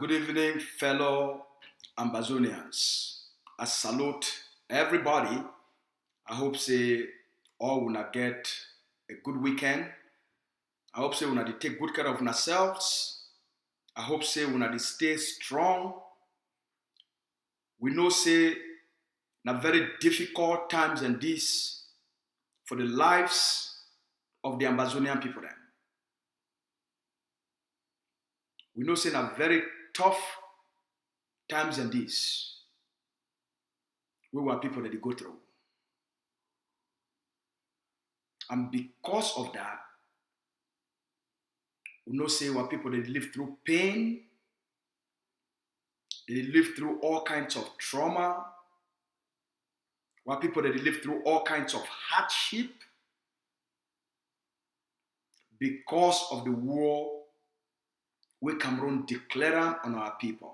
Good evening, fellow AMBAZONIANS. I salute everybody. I hope say all will not get a good weekend. I hope say we not take good care of ourselves. I hope say we not stay strong. We know say na very difficult times and this for the lives of the Ambazonian people then. We know say na very tough times and this we were people that they go through. And because of that, we know say what people that live through pain, they live through all kinds of trauma, what people that live through all kinds of hardship because of the war we Cameroon declare on our people.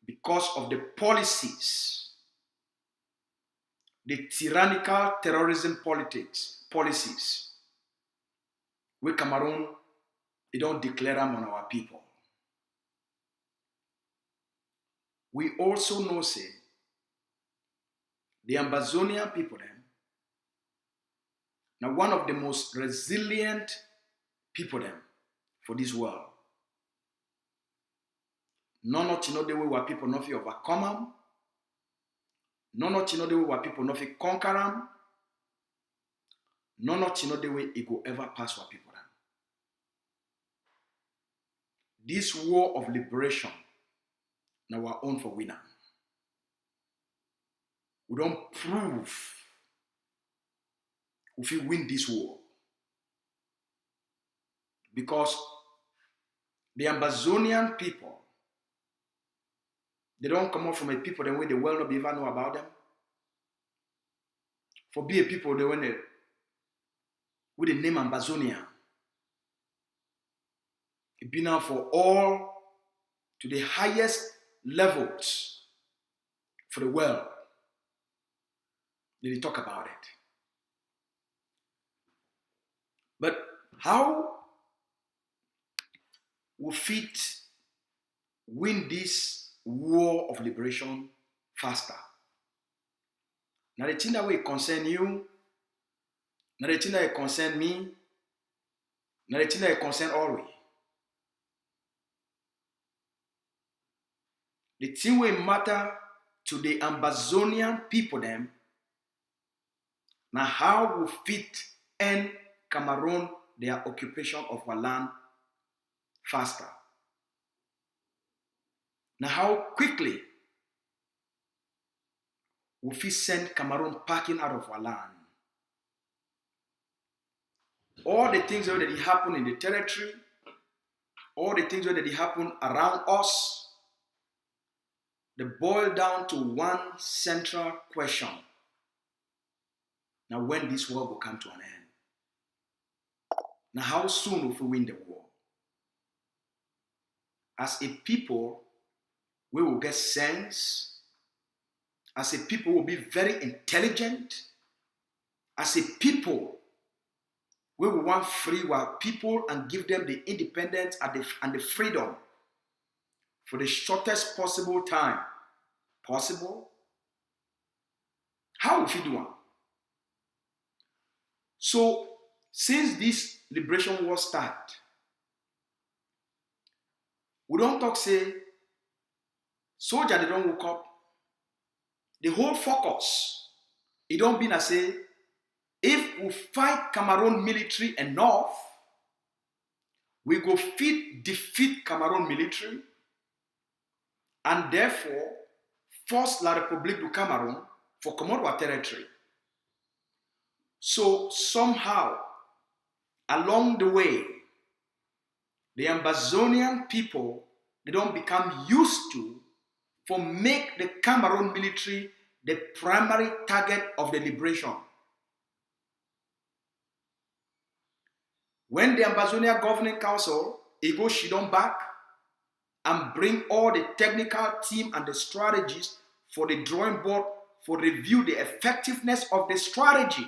Because of the policies, the tyrannical terrorism policies, we Cameroon, they don't declare them on our people. We also know, say, the Ambazonian people then, now one of the most resilient people then for this world. None of you know the way where people not feel overcome them. None of you know the way where people not feel conquer them. None of you know the way it go ever pass for people them. This war of liberation, now our own for winner. We don't prove if we win this war. Because the Ambazonian people, they don't come out from a people the way the world not even know about them. For be a people they when they with the name Ambazonia. It be now for all to the highest levels for the world. They talk about it. But how we fit win this war of liberation faster. Now the thing that will concern you, now the thing that will concern me, now the thing that will concern all we. The thing will matter to the Ambazonian people them. Now how we fit end Cameroon their occupation of our land faster. Now how quickly we fit send Cameroon packing out of our land. All the things that already happen in the territory, all the things that already happen around us, they boil down to one central question. Now when this war will come to an end? Now how soon will we win the war? As a people, we will get sense. As a people, we will be very intelligent. As a people, we will want free our people and give them the independence and the freedom for the shortest possible time. Possible? How will we do one? So, since this liberation war start, we don't talk say, soldier they don't wake up. The whole focus, it don't be na say, if we fight Cameroon military enough, we go defeat Cameroon military, and therefore force La République du Cameroon for Commonwealth territory. So somehow, along the way, the Ambazonian people, they don't become used to for make the Cameroon military the primary target of the liberation. When the Ambazonia Governing Council, it goes Shidon back and bring all the technical team and the strategies for the drawing board for review the effectiveness of the strategy.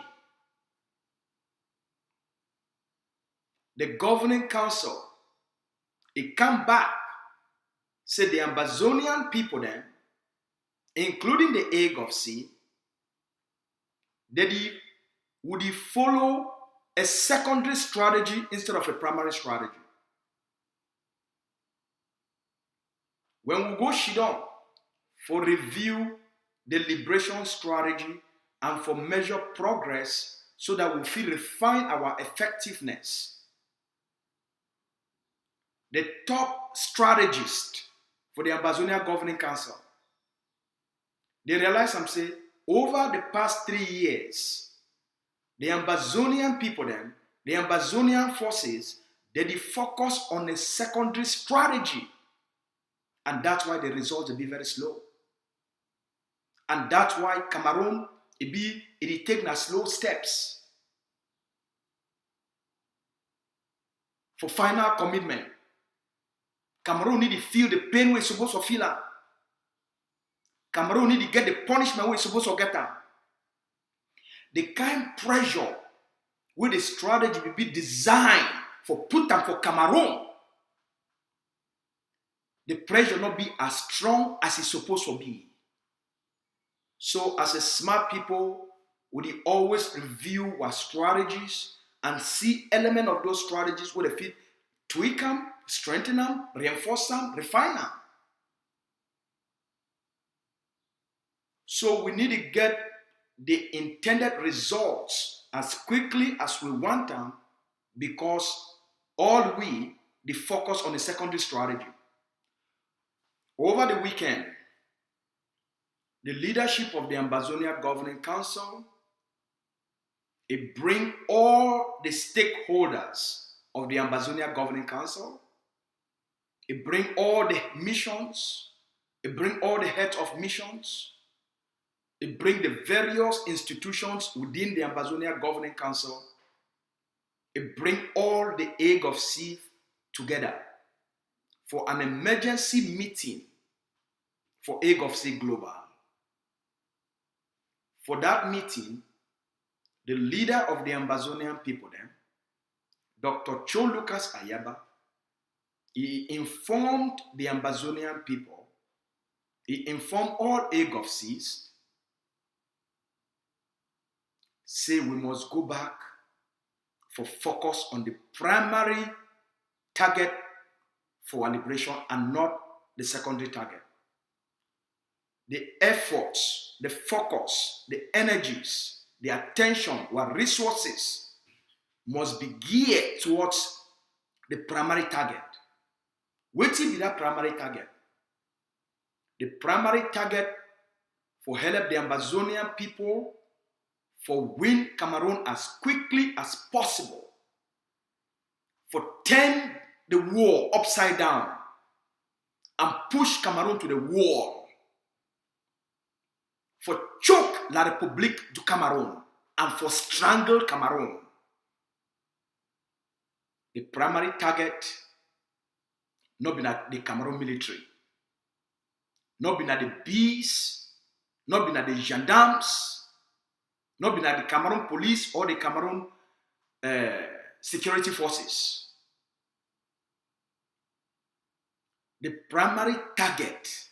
The Governing Council, it come back, say the Ambazonian people then, including the AGOFC, they would follow a secondary strategy instead of a primary strategy. When we go Shidon for review the liberation strategy and for measure progress so that we feel refine our effectiveness, the top strategist for the Ambazonia Governing Council, they realize I'm saying over the past 3 years, the Ambazonian people then, the Ambazonian forces, they focus on a secondary strategy. And that's why the results will be very slow. And that's why Cameroon, it take na slow steps for final commitment. Cameroon need to feel the pain we're supposed to feel. Cameroon need to get the punishment we're supposed to get. The kind pressure where the strategy will be designed for put them for Cameroon, the pressure not be as strong as it's supposed to be. So as a smart people, we always review our strategies and see element of those strategies where they fit, tweak them, strengthen them, reinforce them, refine them. So we need to get the intended results as quickly as we want them, because all the focus on the secondary strategy. Over the weekend, the leadership of the Ambazonia Governing Council, it bring all the stakeholders of the Ambazonia Governing Council, it bring all the missions, it bring all the heads of missions, it bring the various institutions within the Ambazonia Governing Council, it bring all the AGOFC together for an emergency meeting for AGOFC Global. For that meeting, the leader of the Ambazonian people then, Dr. Cho Lucas Ayaba, he informed the Ambazonian people He informed all AGOVCs, say we must go back for focus on the primary target for our liberation and not the secondary target. The efforts, the focus, the energies, the attention, our resources must be geared towards the primary target. What will be that primary target? The primary target for help the Ambazonian people for win Cameroon as quickly as possible, for turn the war upside down and push Cameroon to the wall, for choke La République du Cameroon and for strangle Cameroon. The primary target not been at the Cameroon military, not been at the bees, not been at the gendarmes, not been at the Cameroon police or the Cameroon security forces. The primary target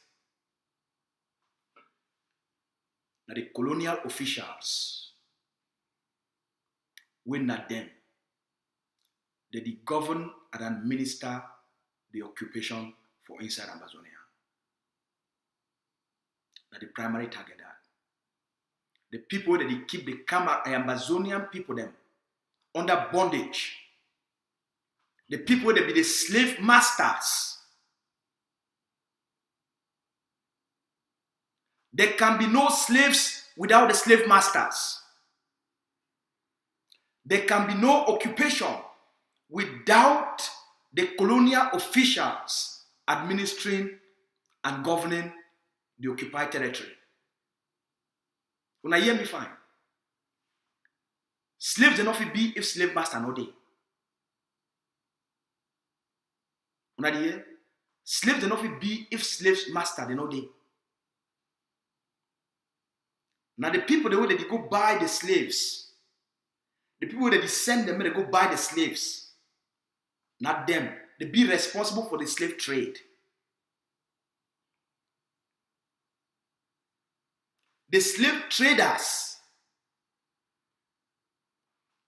are the colonial officials. We not them. They govern and administer the occupation for inside Ambazonia. That's the primary target. The people that they keep the Ambazonian people them under bondage. The people that be the slave masters. There can be no slaves without the slave masters. There can be no occupation without the colonial officials administering and governing the occupied territory. When I hear me fine. Slaves do not be if slave master no day. When I hear, slaves do not be if slave master they no day. Now the people the way that they go buy the slaves, the people that they send them, they go buy the slaves. Not them. They be responsible for the slave trade. The slave traders,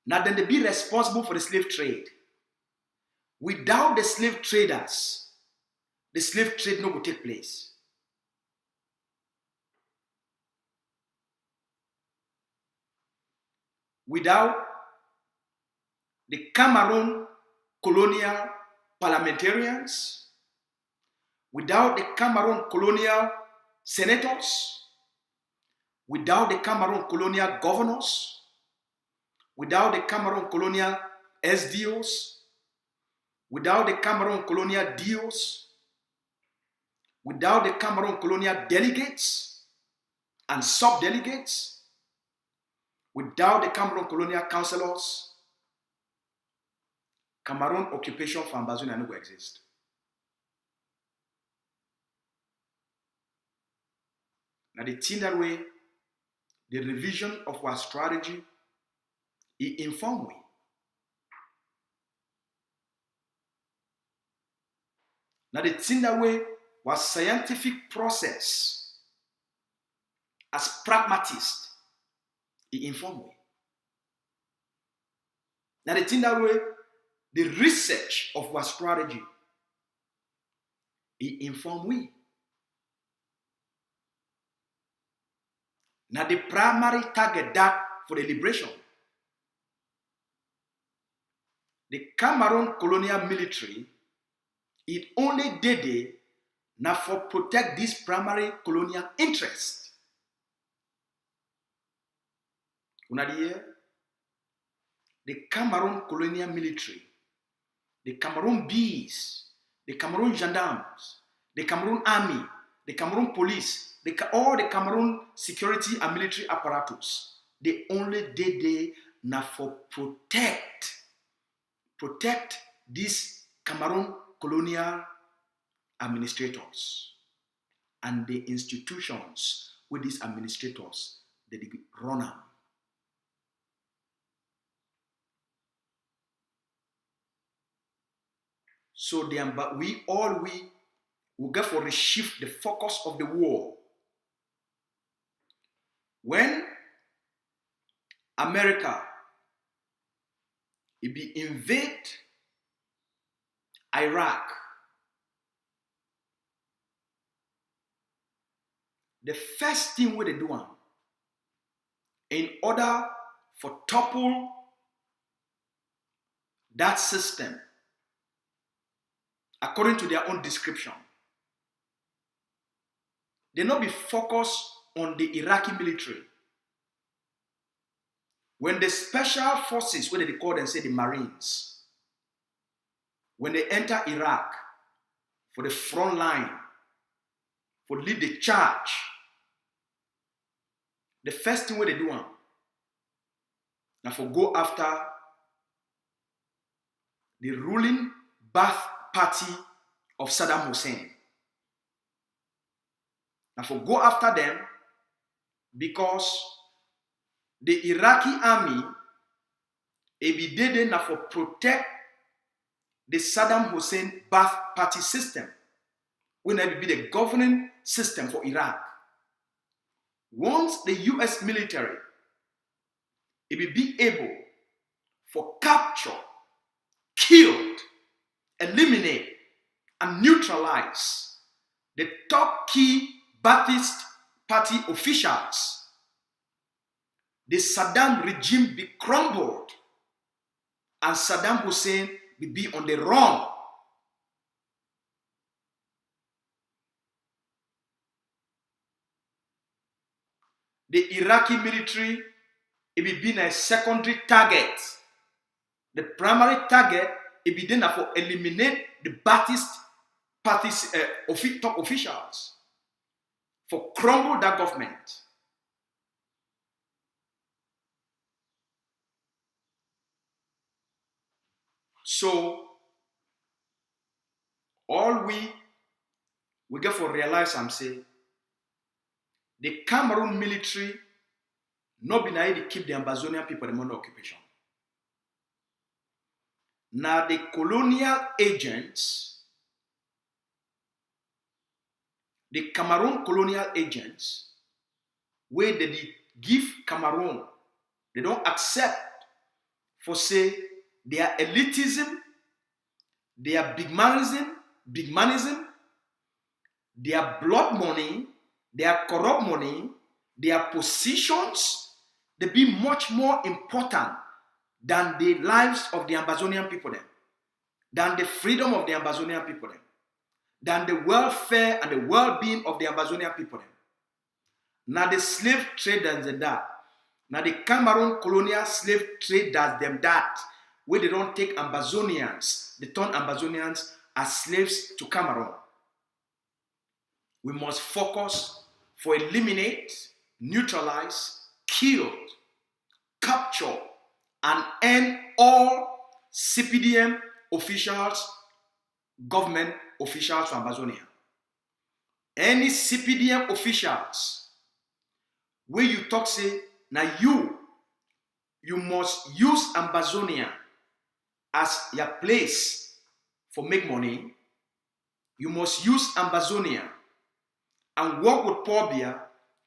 now then they be responsible for the slave trade. Without the slave traders, the slave trade no will take place. Without the Cameroon colonial parliamentarians, without the Cameroon colonial senators, without the Cameroon colonial governors, without the Cameroon colonial SDOs, without the Cameroon colonial DOs, without the Cameroon colonial delegates and sub-delegates, without the Cameroon colonial councillors, Cameroon occupation for Ambazonia no go exist. Now the thing that way, the revision of our strategy, it informed me. Now the thing that way was scientific process as pragmatist, it informed me. Now the thing that way, the research of our strategy, it informed me. Now the primary target that for the liberation. The Cameroon colonial military, it only did it now for protect this primary colonial interest. The Cameroon colonial military, the Cameroon bees, the Cameroon gendarmes, the Cameroon army, the Cameroon police, all the Cameroon security and military apparatus, they only did it now for protect these Cameroon colonial administrators and the institutions with these administrators that they run them. So we will get for reshift the focus of the war. When America it be invade Iraq, the first thing what they do in order for topple that system, according to their own description, they not be focused on the Iraqi military. When the special forces, what they call them, say the Marines, when they enter Iraq for the front line, for lead the charge, the first thing what they do now for go after the ruling Ba'ath Party of Saddam Hussein. Now for go after them because the Iraqi army be there now for protect the Saddam Hussein Ba'ath Party system, will never be the governing system for Iraq. Once the US military it will be able for capture, killed, eliminate, and neutralize the top key Ba'athist Party officials, the Saddam regime be crumbled and Saddam Hussein will be on the run. The Iraqi military it will be a secondary target. The primary target it be then for eliminate the Ba'athist Party's top officials, for crumble that government. So all we get for realize and say the Cameroon military not been able to keep the Ambazonian people in under occupation. Now the colonial agents, the Cameroon colonial agents, where they give Cameroon, they don't accept for say their elitism, their big manism, their blood money, their corrupt money, their positions, they be much more important than the lives of the Ambazonian people then, than the freedom of the Ambazonian people then, than the welfare and the well-being of the Ambazonian people then. Now the slave traders and that, now the Cameroon colonial slave traders them that, where they don't take Ambazonians, they turn Ambazonians as slaves to Cameroon. We must focus for eliminate, neutralize, kill, capture, and end all CPDM officials, government officials from Ambazonia. Any CPDM officials where you talk say, now you must use Ambazonia as your place for make money. You must use Ambazonia and work with Pobia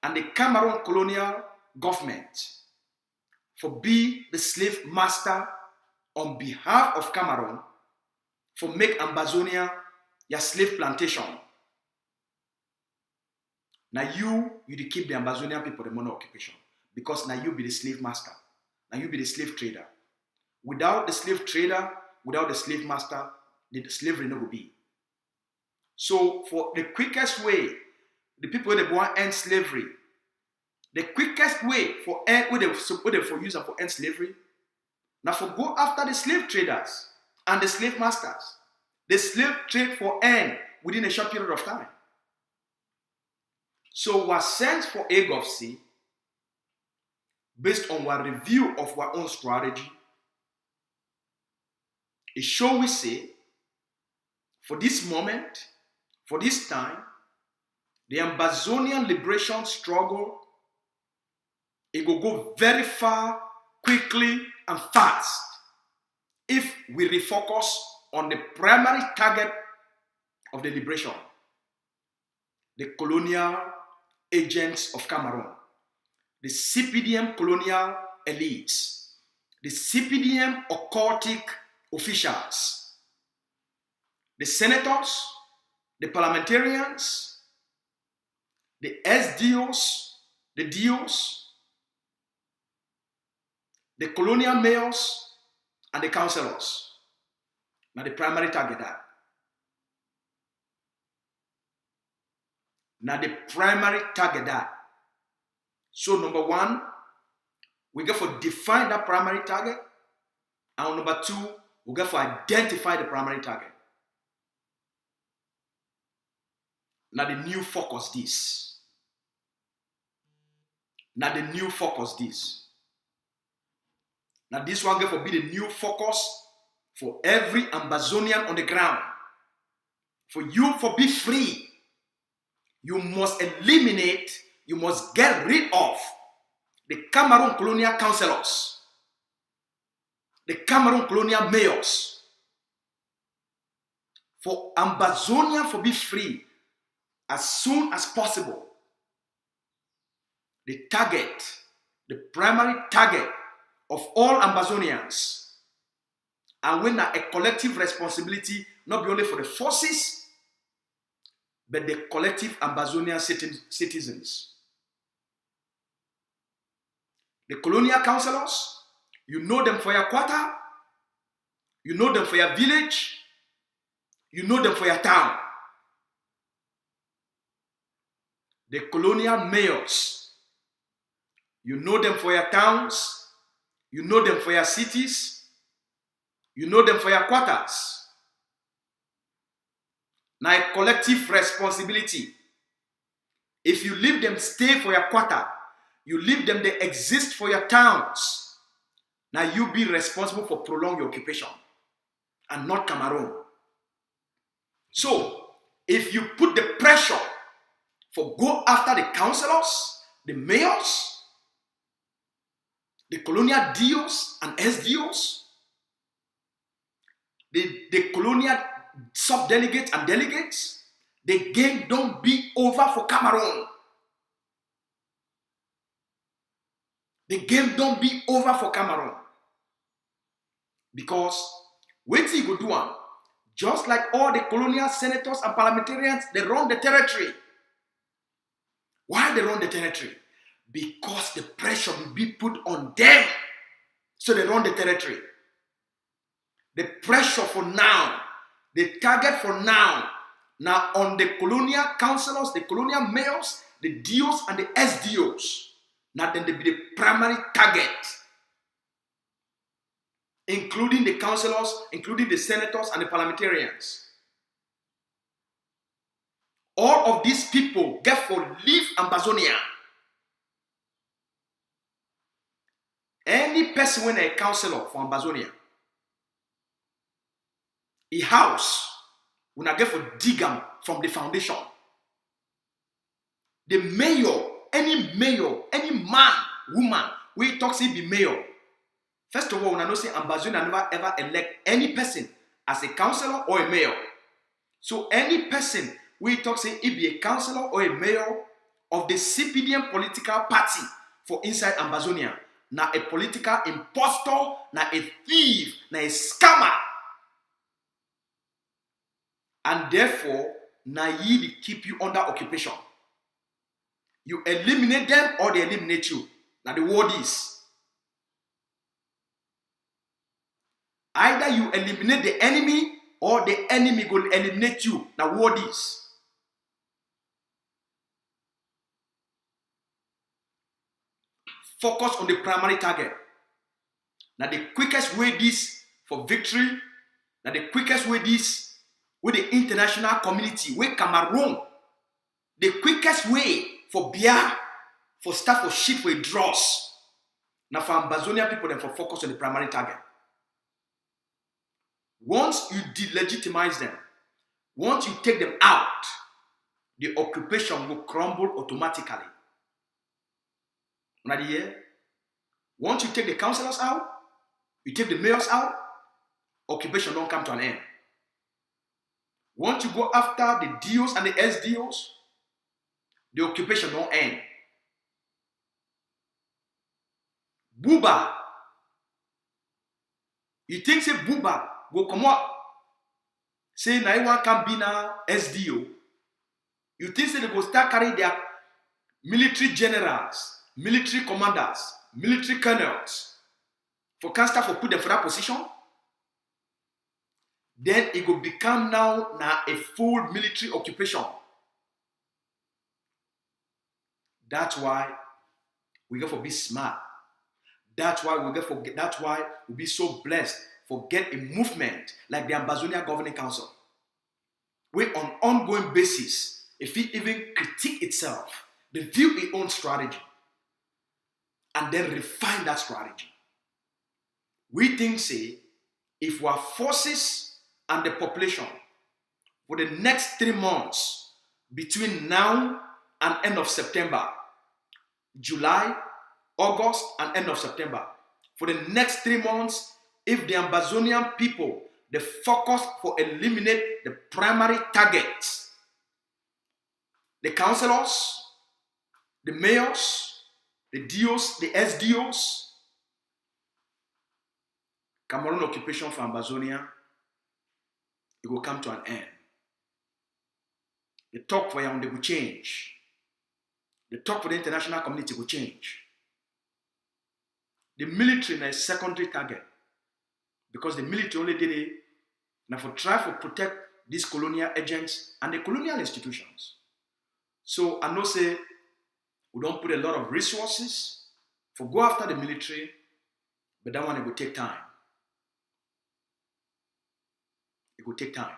and the Cameroon colonial government for be the slave master on behalf of Cameroon for make Ambazonia your slave plantation. Now you keep the Ambazonian people the money occupation because now you be the slave master. Now you be the slave trader. Without the slave trader, without the slave master, the slavery no will be. So for the quickest way, the people that want to end slavery, the quickest way for end for use for end slavery, now for go after the slave traders and the slave masters. The slave trade for end within a short period of time. So what sense for AGOVC, based on our review of our own strategy, it show we say, for this moment, for this time, the Ambazonian liberation struggle, it will go very far, quickly, and fast if we refocus on the primary target of the liberation, the colonial agents of Cameroon, the CPDM colonial elites, the CPDM occultic officials, the senators, the parliamentarians, the SDOs, the DOs, the colonial mayors, and the councillors. Now the primary target that. Now the primary target that. So number one, we get for define that primary target. And number two, we get for identify the primary target. Now the new focus this. Now the new focus this. Now this one get for be the new focus for every Ambazonian on the ground. For you for be free, you must eliminate, you must get rid of the Cameroon colonial councillors, the Cameroon colonial mayors. For Ambazonia for be free as soon as possible. The target, the primary target of all Ambazonians, and when a collective responsibility, not be only for the forces, but the collective Ambazonian citizens. The colonial councillors, you know them for your quarter, you know them for your village, you know them for your town. The colonial mayors, you know them for your towns, you know them for your cities, you know them for your quarters. Now a collective responsibility. If you leave them stay for your quarter, you leave them they exist for your towns. Now you be responsible for prolong your occupation and not Cameroon. So if you put the pressure for go after the councillors, the mayors, the colonial DOs and SDOs, the colonial sub-delegates and delegates, the game don't be over for Cameroon. The game don't be over for Cameroon. Because wait till you go do one. Just like all the colonial senators and parliamentarians, they run the territory. Why they run the territory? Because the pressure will be put on them. So they run the territory. The pressure for now, the target for now on the colonial councillors, the colonial mayors, the DOs and the SDOs. Now then they be the primary target. Including the councillors, including the senators and the parliamentarians. All of these people get for leave Ambazonia. Any person when a councillor for Ambazonia, a house, when I get for dig them from the foundation. The mayor, any man, woman, we talk say be mayor. First of all, when I know say Ambazonia never ever elect any person as a councillor or a mayor. So any person we talk say he be a councillor or a mayor of the CPDM political party for inside Ambazonia. Now a political impostor, now a thief, now a scammer. And therefore, now ye keep you under occupation. You eliminate them or they eliminate you. Now the word is, either you eliminate the enemy or the enemy will eliminate you. Now word is. Focus on the primary target. Now the quickest way this for victory, now the quickest way this with the international community, with Cameroon, the quickest way for beer, for stuff for shit for draws. Now for Ambazonian people, then for focus on the primary target. Once you delegitimize them, once you take them out, the occupation will crumble automatically. Once you take the councillors out, you take the mayors out, occupation don't come to an end. Once you go after the DOs and the SDOs, The occupation don't end. Buba, you think say Buba go come out, say na one can be now SDO. You think say they go start carrying their military generals, military commanders, military colonels for can start for put them for that position? Then it will become now a full military occupation. That's why we got to be smart. That's why we be so blessed for get a movement like the Ambazonian Governing Council. We on ongoing basis, if it even critique itself, review its own strategy, and then refine that strategy. We think say if our forces and the population for the next 3 months between now and end of September, July, August, and end of September, for the next 3 months, if the Ambazonian people, they focus for eliminate the primary targets, the councillors, the mayors, the DOs, the SDOs, Cameroon occupation for Ambazonia, it will come to an end. The talk for Yaoundé will change. The talk for the international community will change. The military is a secondary target because the military only did it now for try to protect these colonial agents and the colonial institutions. So I know say we don't put a lot of resources for go after the military, but that one it will take time. It will take time.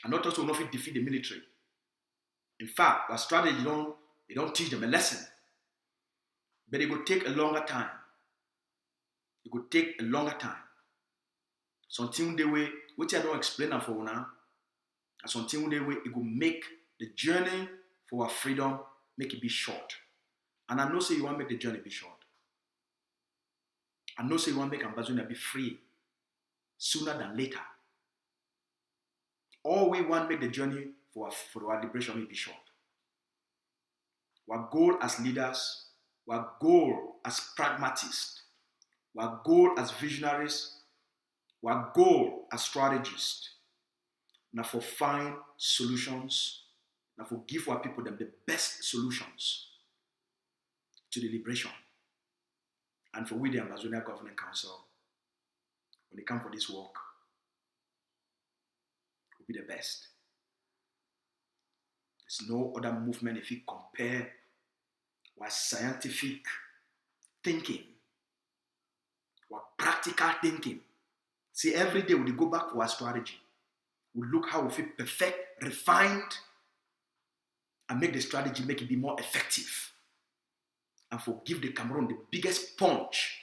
And not also not defeat the military. In fact, our strategy don't teach them a lesson. But it will take a longer time. It could take a longer time. Something the way, which I don't explain for now, and something the way it will make the journey for our freedom, make it be short. And I know say you want to make the journey be short. I know say you want to make Ambazonia be free sooner than later. All we want to make the journey for our liberation will be short. Our goal as leaders, our goal as pragmatists, our goal as visionaries, our goal as strategists, now for find solutions, now for give our people them the best solutions to the liberation. And for we, the Ambazonian Governing Council, when they come for this work, will be the best. There's no other movement if you compare our scientific thinking, our practical thinking. See, every day we go back to our strategy. We look how we feel perfect, refined, and make the strategy make it be more effective. And for give the Cameroon the biggest punch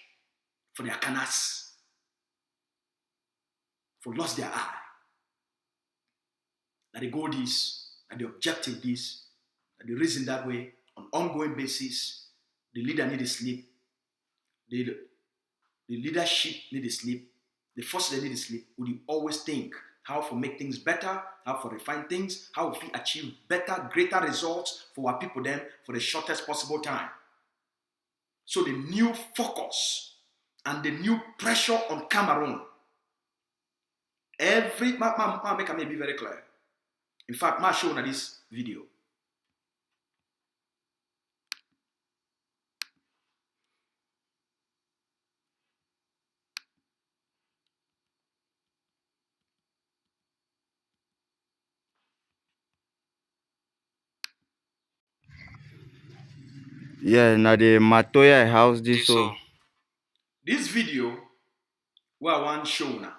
for their canas, for lost their eye. That the goal is, and the objective is, and the reason that way, on ongoing basis, the leader need to sleep, the leadership need to sleep, the forces they need to sleep. Would always think how to make things better, how to refine things, how we achieve better, greater results for our people then for the shortest possible time. So the new focus and the new pressure on Cameroon, make me be very clear. In fact, I'll show you this video. Yeah, now the Matoya house this so. This video, where I want to show now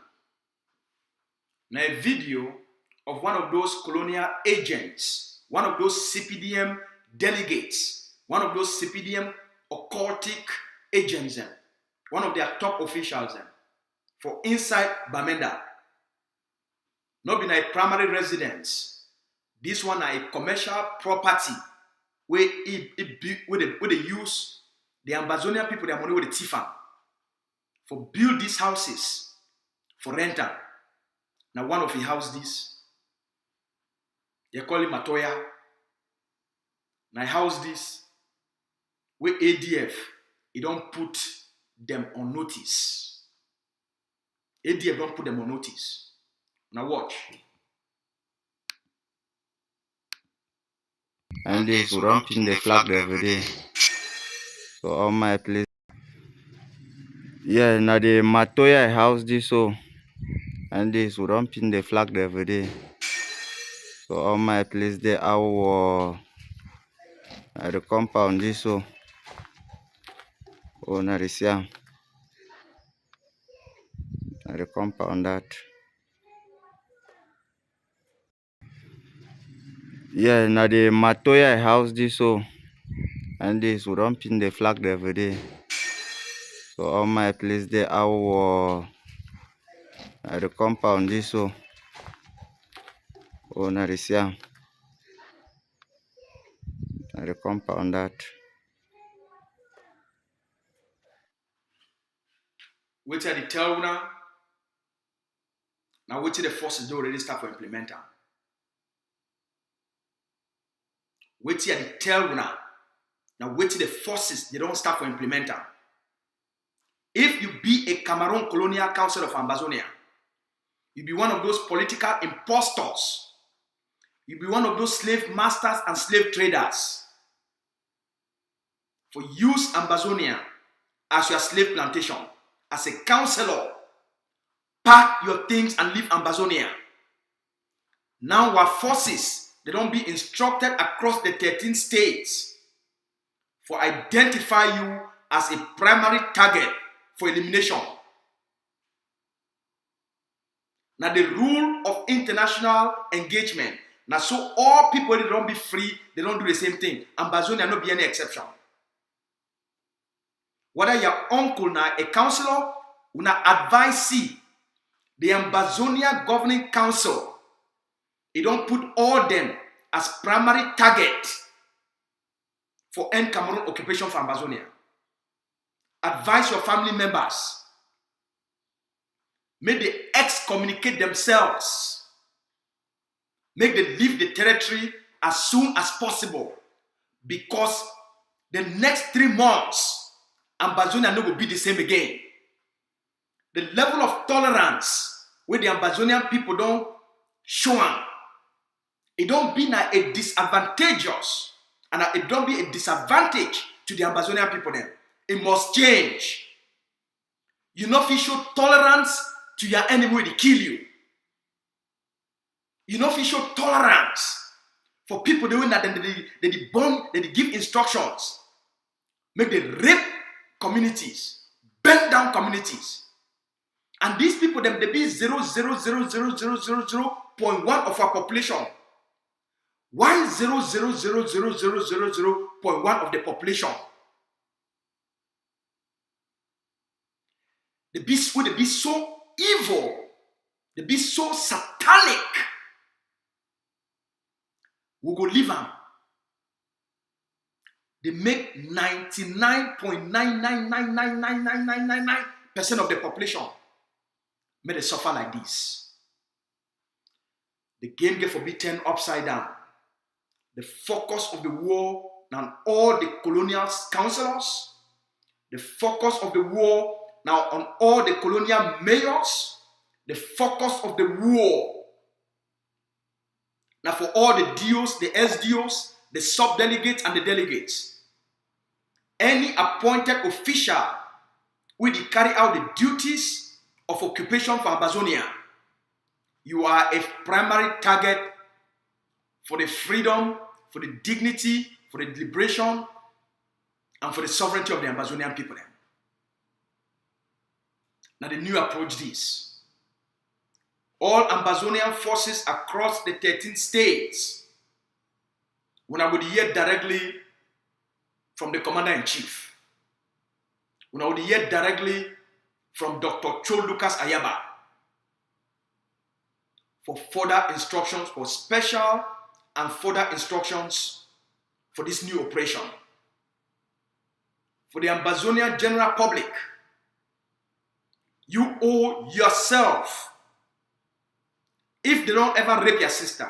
a video of one of those colonial agents, one of those CPDM delegates, one of those CPDM occultic agents, one of their top officials for inside Bamenda. Not being a primary residence. This one is a commercial property where they use the Ambazonian people, their money with the Tifan for build these houses for rental. Now one of the houses, they call it Matoya. Now house this where ADF, it don't put them on notice. ADF don't put them on notice. Now watch. And this we don't pin the flag every day. So all my place. Yeah, now the Matoya house this so. And this we don't pin the flag every day. So all my place there our at the compound this so. Oh, na this yeah. At the compound that. Yeah, now the Matoya house this so. And this we don't pin the flag every day. So all my place there our at the compound this so. Oh, na this yeah. At the compound that. Wait till the tell now. Now wait till the forces they already start for implementing. Wait till the tell now. Now wait till the forces they don't start for implementing. If you be a Cameroon Colonial Council of Ambazonia, you be one of those political impostors. You be one of those slave masters and slave traders. For use Ambazonia as your slave plantation, as a councillor, pack your things and leave Ambazonia. Now our forces, they don't be instructed across the 13 states for identify you as a primary target for elimination. Now the rule of international engagement, now so all people they don't be free, they don't do the same thing. Ambazonia no be any exception. Whether your uncle now a councillor, una advise see the Ambazonia Governing Council, it don't put all them as primary target for end Cameroon occupation for Ambazonia. Advise your family members. Make they excommunicate themselves. Make them leave the territory as soon as possible. Because the next 3 months, Ambazonia no will be the same again. The level of tolerance where the Ambazonian people don't show them, it don't be now a disadvantageous, and it don't be a disadvantage to the Ambazonian people then. It must change. You know if you show tolerance to your enemy when they kill you. You know if you show tolerance for people doing that, then they bomb, they give instructions. Make they rape communities, burn down communities. And these people, them they be 0.0000000.1 of our population. Why 0.0000000.1 of the population? They be so evil. They be so satanic. We go leave them. They make 99.9999999% of the population may they suffer like this. The game get for be turned upside down. The focus of the war on all the colonial councillors, the focus of the war now on all the colonial mayors, the focus of the war now for all the DOs, the SDOs, the sub-delegates and the delegates. Any appointed official will carry out the duties of occupation for Ambazonia. You are a primary target for the freedom, for the dignity, for the liberation, and for the sovereignty of the Ambazonian people. Now the new approach this. All Ambazonian forces across the 13 states, when I would hear directly from the commander-in-chief, when I would hear directly from Dr. Cho Lucas Ayaba for further instructions, for special and further instructions for this new operation. For the Ambazonian general public, you owe yourself. If they don't ever rape your sister,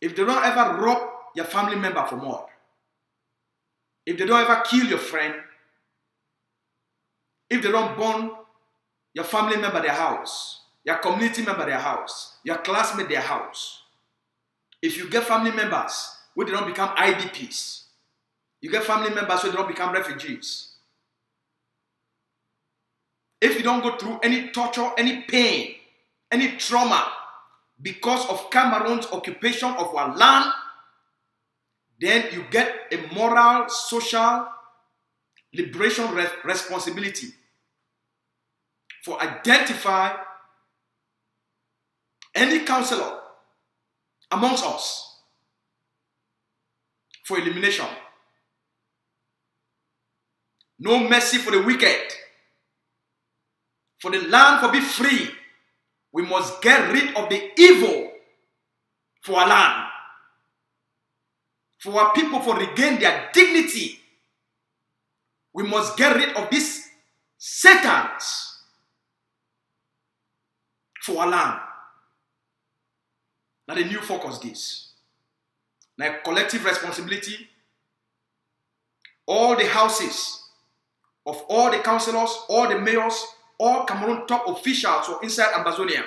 if they don't ever rob your family member for more. If they don't ever kill your friend, if they don't burn your family member their house, your community member their house, your classmate their house, if you get family members where they don't become IDPs, you get family members where they don't become refugees, if you don't go through any torture, any pain, any trauma because of Cameroon's occupation of our land, then you get a moral, social liberation responsibility for identify any counselor amongst us for elimination. No mercy for the wicked. For the land to be free, we must get rid of the evil for our land. For our people to regain their dignity, we must get rid of these Satans for our land. Now the new focus this. Now collective responsibility. All the houses of all the councillors, all the mayors, all Cameroon top officials who are inside Ambazonia,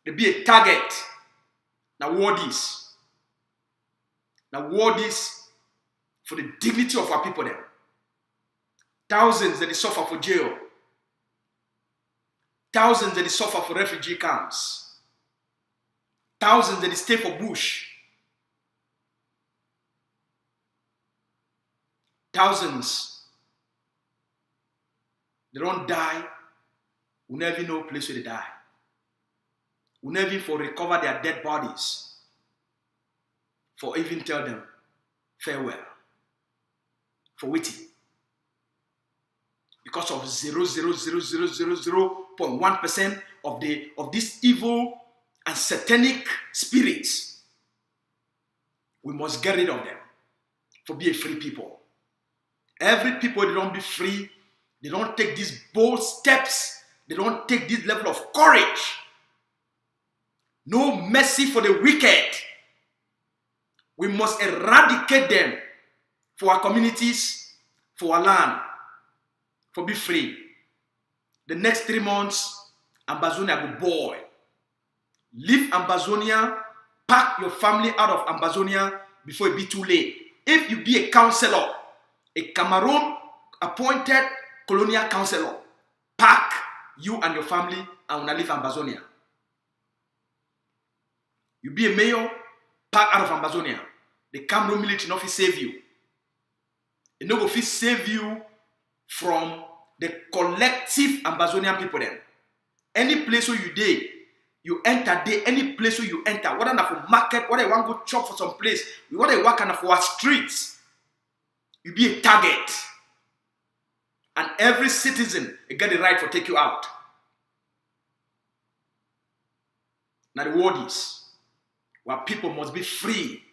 they be a target. Now war this. Now war this for the dignity of our people there. Thousands that they suffer for jail. Thousands that they suffer for refugee camps. Thousands that they stay for bush. Thousands they don't die. We never know place where they die. We never even for recover their dead bodies. For even tell them farewell. For waiting. Because of 0.1% of this evil and satanic spirits, we must get rid of them for be a free people. Every people they don't be free, they don't take these bold steps, they don't take this level of courage. No mercy for the wicked. We must eradicate them for our communities, for our land, for be free. The next 3 months, Ambazonia will boil. Leave Ambazonia, pack your family out of Ambazonia before it be too late. If you be a counselor, a Cameroon appointed colonial counselor, pack you and your family and will leave Ambazonia. You be a mayor, pack out of Ambazonia. The Cameroon military not fit save you. It no go fit save you from the collective Ambazonian people then. Any place where you dey, you enter there, any place where you enter, whether na for market, whether you want to go chop for some place, whether you work for our streets, you be a target. And every citizen get the right to take you out. Now the word is, where people must be free.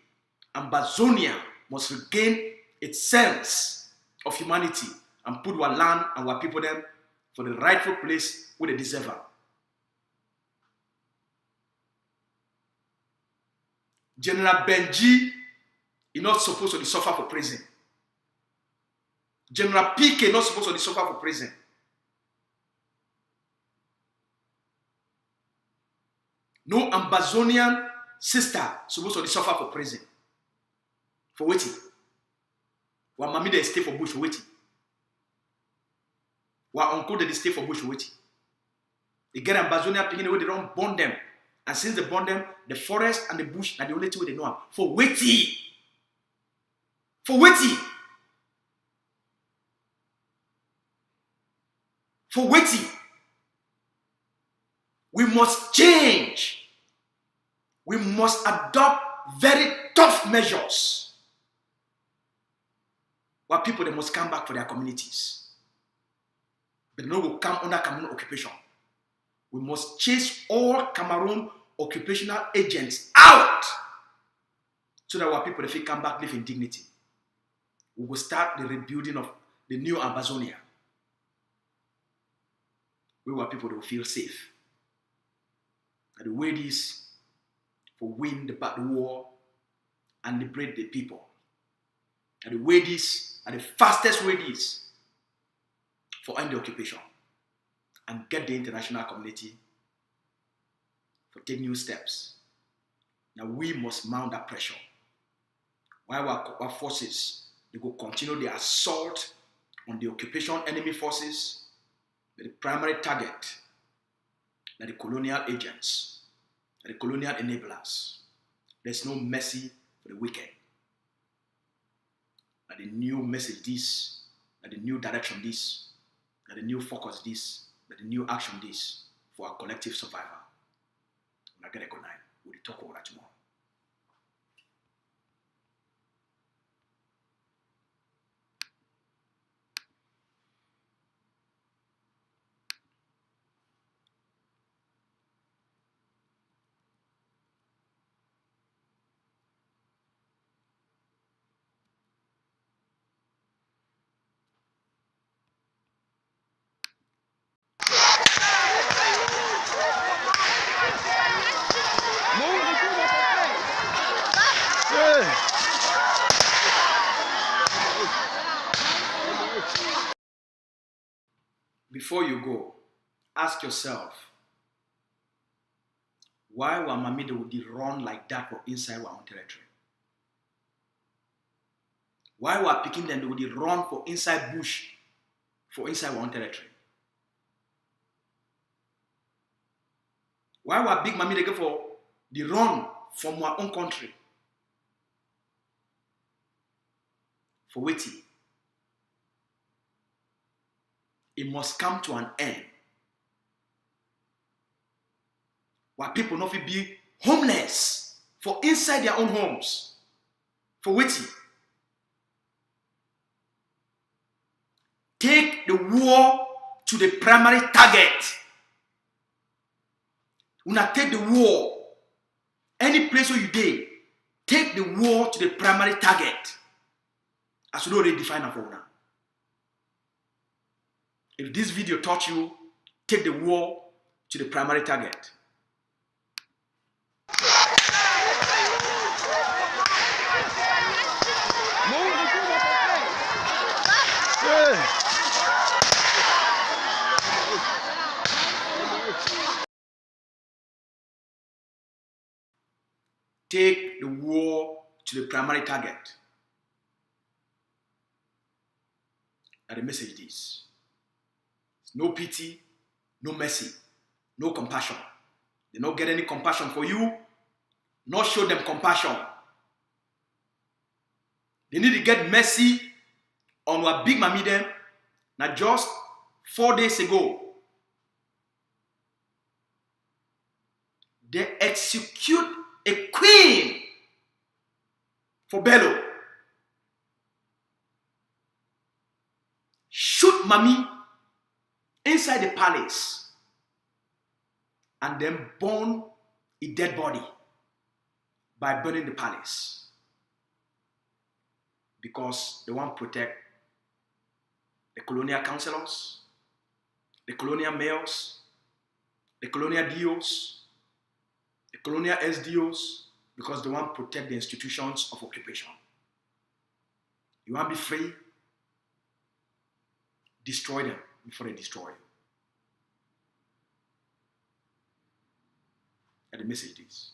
Ambazonia must regain its sense of humanity and put our land and our people them for the rightful place where they deserve it. General Benji is not supposed to suffer for prison. General PK is not supposed to suffer for prison. No Ambazonian sister supposed to suffer for prison. For waiting. While mommy they stay for bush for waiting. While uncle they stay for bush for waiting. They get Ambazonia picking away, they don't burn them. And since they burn them, the forest and the bush are the only two they know them. For waiting. For waiting. For waiting. We must change. We must adopt very tough measures. Where people they must come back for their communities. But no will come under Cameroon occupation. We must chase all Cameroon occupational agents out so that our people they come back live in dignity. We will start the rebuilding of the new Ambazonia. Where our people will feel safe. And the way this for win the war and liberate the people. And the way this, and the fastest way this, for end the occupation and get the international community to take new steps. Now we must mount that pressure. While our forces, they will continue the assault on the occupation enemy forces, the primary target, the colonial agents, the colonial enablers. There's no mercy for the wicked. That the new message this, that the new direction this, that the new focus this, that the new action this for our collective survival. When I get a good night, we'll talk about that tomorrow. Before you go, ask yourself, why will Mamide would run like that for inside our own territory? Why were picking them would run for inside bush, for inside our own territory? Why were big Mamide go for the run from our own country? For waiting. It must come to an end. Why people not be homeless for inside their own homes. For waiting. Take the war to the primary target. Una take the war. Any place where you dey, take the war to the primary target. As you already define for una. If this video taught you, take the war to the primary target. Take the war to the primary target. And the message is, no pity, no mercy, no compassion. They don't get any compassion for you, not show them compassion. They need to get mercy on what big mommy them. Now just 4 days ago, they execute a queen for Bello. Shoot mommy inside the palace and then burn a dead body by burning the palace because they want to protect the colonial councillors, the colonial mayors, the colonial DOs, the colonial SDOs, because they want to protect the institutions of occupation. You want to be free? Destroy them before they destroy you. And the message is,